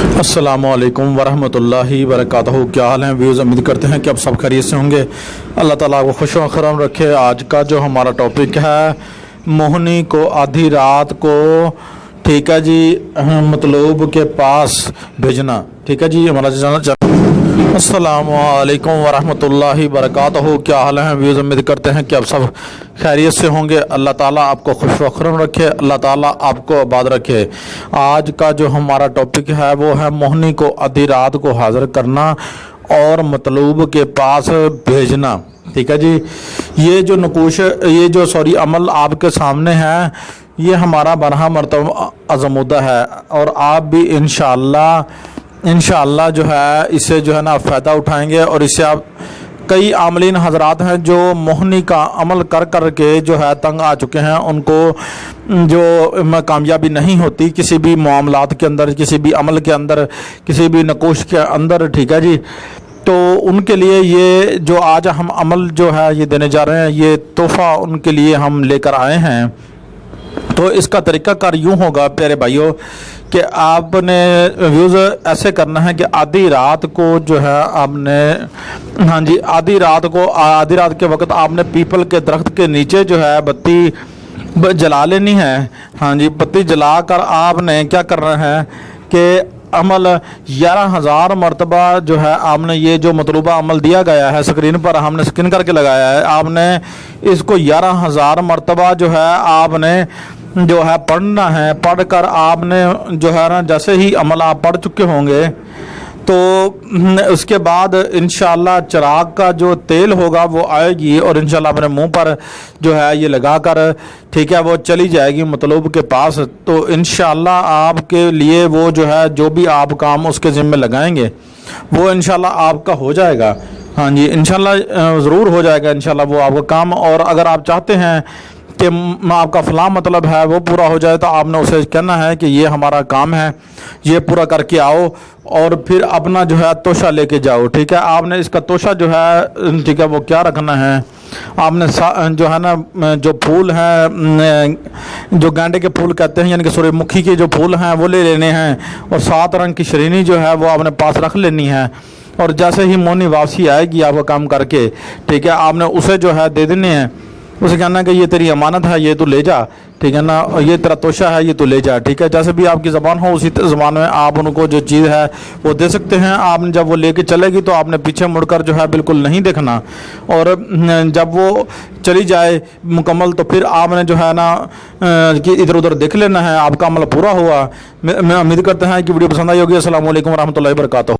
अस्सलामुअलैकुम वरहमतुल्लाहि वबरकातुहू। क्या हाल है व्यूज़? उम्मीद करते हैं कि आप सब खैरियत से होंगे। अल्लाह ताला आपको खुश व खुर्रम रखे। आज का जो हमारा टॉपिक है, मोहनी को आधी रात को, ठीक है जी, मतलूब के पास भेजना। ठीक है जी, हमारा चैनल। अस्सलामुअलैकुम वरहमतुल्लाहि वबरकातुहू। क्या हाल है व्यूज़? उम्मीद करते हैं कि आप सब खैरियत से होंगे। अल्लाह ताला आपको खुश व खुर्रम रखे, अल्लाह ताला आपको आबाद रखे। आज का जो हमारा टॉपिक है वो है मोहनी को आधी रात को हाजिर करना और मतलूब के पास भेजना। ठीक है जी, ये जो नकूश, ये जो अमल आपके सामने है, ये हमारा बरहा मरतबा अज़मुद्दा है और आप भी इंशाअल्लाह जो है इससे जो है ना फ़ायदा उठाएंगे। और इससे आप, कई आमलीन हजरात हैं जो मोहनी का अमल कर कर के जो है तंग आ चुके हैं, उनको जो कामयाबी नहीं होती किसी भी मामलात के अंदर, किसी भी अमल के अंदर, किसी भी नकोश के अंदर। ठीक है जी, तो उनके लिए ये जो आज हम अमल जो है ये देने जा रहे हैं, ये तोहफ़ा उनके लिए हम लेकर आए हैं। तो इसका तरीक़ाकार यूँ होगा प्यारे भाइयों कि आपने व्यूज़ ऐसे करना है कि आधी रात को जो है आपने, हाँ जी, आधी रात के वक्त आपने पीपल के दरख्त के नीचे जो है बत्ती जला लेनी है। हाँ जी, बत्ती जलाकर आपने क्या करना है कि अमल 11,000 मरतबा जो है आपने, ये जो मतलूबा अमल दिया गया है स्क्रीन पर, हमने स्क्रीन करके लगाया है, आपने इसको 11,000 मरतबा जो है आपने जो है पढ़ना है। पढ़कर आपने जो है ना, जैसे ही अमल आप पढ़ चुके होंगे तो उसके बाद इंशाअल्लाह चिराग का जो तेल होगा वो आएगी और इंशाअल्लाह अपने मुंह पर जो है ये लगाकर, ठीक है, वो चली जाएगी मतलूब के पास। तो इंशाअल्लाह आपके लिए वो जो है, जो भी आप काम उसके ज़िम्मे लगाएंगे वो इंशाअल्लाह आपका हो जाएगा। हाँ जी, इंशाअल्लाह ज़रूर हो जाएगा इंशाअल्लाह वो आपका काम। और अगर आप चाहते हैं कि आपका फ़लाँ मतलब है वो पूरा हो जाए, तो आपने उसे कहना है कि ये हमारा काम है, ये पूरा करके आओ और फिर अपना जो है तोशा लेके जाओ। ठीक है, आपने इसका तोशा जो है, ठीक है, वो क्या रखना है, आपने जो है ना, जो फूल हैं, जो गेंदे के फूल कहते हैं, यानी कि सूरजमुखी के जो फूल हैं वो ले लेने हैं और 7 रंग की शरीनी जो है वो आपने पास रख लेनी है। और जैसे ही मोहनी वापसी आएगी आपका काम करके, ठीक है, आपने उसे जो है दे देने हैं। उसे कहना है कि ये तेरी अमानत है, ये तू ले जा, ठीक है ना, और ये तेरा तोशा है, ये तू ले जा। ठीक है, जैसे भी आपकी ज़बान हो उसी ज़बान में आप उनको जो चीज़ है वो दे सकते हैं। आपने जब वो लेके चलेगी तो आपने पीछे मुड़कर जो है बिल्कुल नहीं देखना, और जब वो चली जाए मुकम्मल तो फिर आपने जो है ना कि इधर उधर देख लेना है। आपका अमल पूरा हुआ। मैं उम्मीद करता हूँ कि वीडियो पसंद आई होगी। अस्सलाम वालेकुम रहमतुल्लाहि व बरकातुहू।